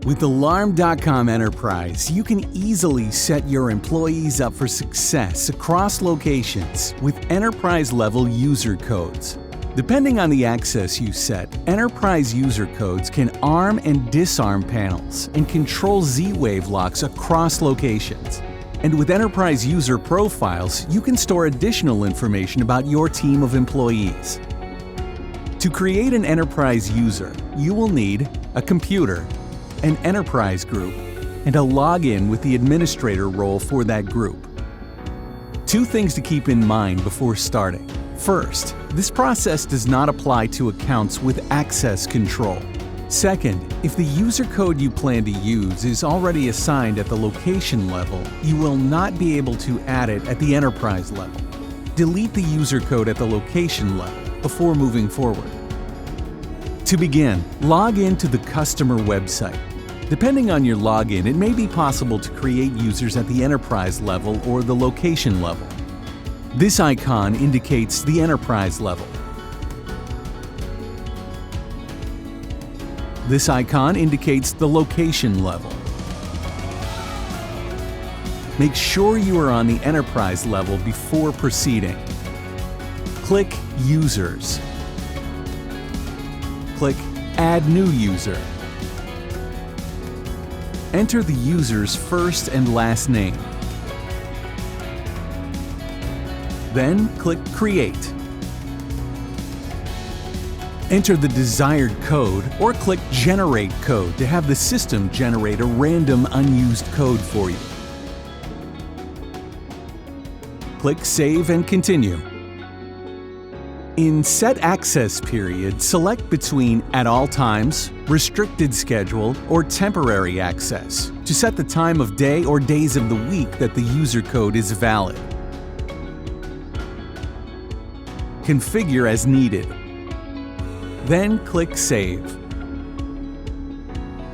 With Alarm.com Enterprise, you can easily set your employees up for success across locations with enterprise-level user codes. Depending on the access you set, enterprise user codes can arm and disarm panels and control Z-Wave locks across locations. And with enterprise user profiles, you can store additional information about your team of employees. To create an enterprise user, you will need a computer, an enterprise group, and a login with the administrator role for that group. Two things to keep in mind before starting. First, this process does not apply to accounts with access control. Second, if the user code you plan to use is already assigned at the location level, you will not be able to add it at the enterprise level. Delete the user code at the location level before moving forward. To begin, log in to the customer website. Depending on your login, it may be possible to create users at the enterprise level or the location level. This icon indicates the enterprise level. This icon indicates the location level. Make sure you are on the enterprise level before proceeding. Click Users. Click Add New User. Enter the user's first and last name. Then click Create. Enter the desired code or click Generate Code to have the system generate a random unused code for you. Click Save and Continue. In Set Access Period, select between At All Times, Restricted Schedule, or Temporary Access to set the time of day or days of the week that the user code is valid. Configure as needed. Then click Save.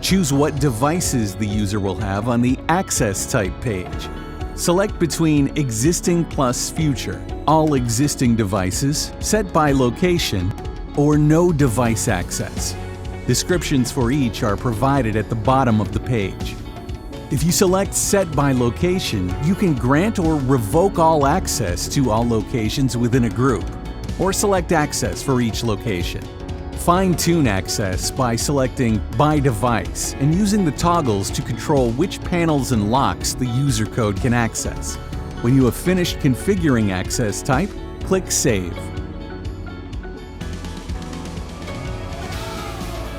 Choose what devices the user will have on the Access Type page. Select between Existing plus Future, All existing devices, Set by location, or No device access. Descriptions for each are provided at the bottom of the page. If you select Set by location, you can grant or revoke all access to all locations within a group, or select access for each location. Fine-tune access by selecting By Device and using the toggles to control which panels and locks the user code can access. When you have finished configuring access type, click Save.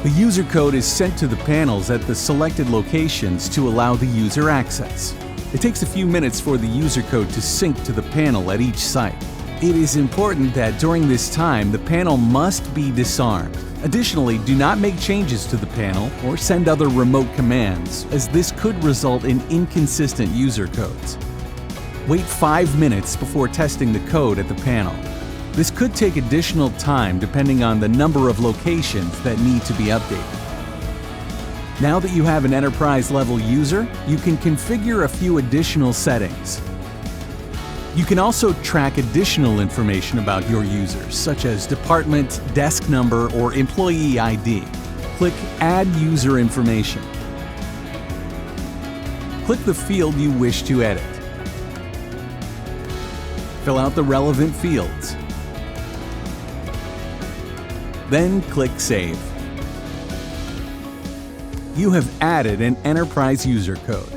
The user code is sent to the panels at the selected locations to allow the user access. It takes a few minutes for the user code to sync to the panel at each site. It is important that during this time, the panel must be disarmed. Additionally, do not make changes to the panel or send other remote commands, as this could result in inconsistent user codes. Wait 5 minutes before testing the code at the panel. This could take additional time depending on the number of locations that need to be updated. Now that you have an enterprise-level user, you can configure a few additional settings. You can also track additional information about your users, such as department, desk number, or employee ID. Click Add User Information. Click the field you wish to edit. Fill out the relevant fields. Then click Save. You have added an enterprise user code.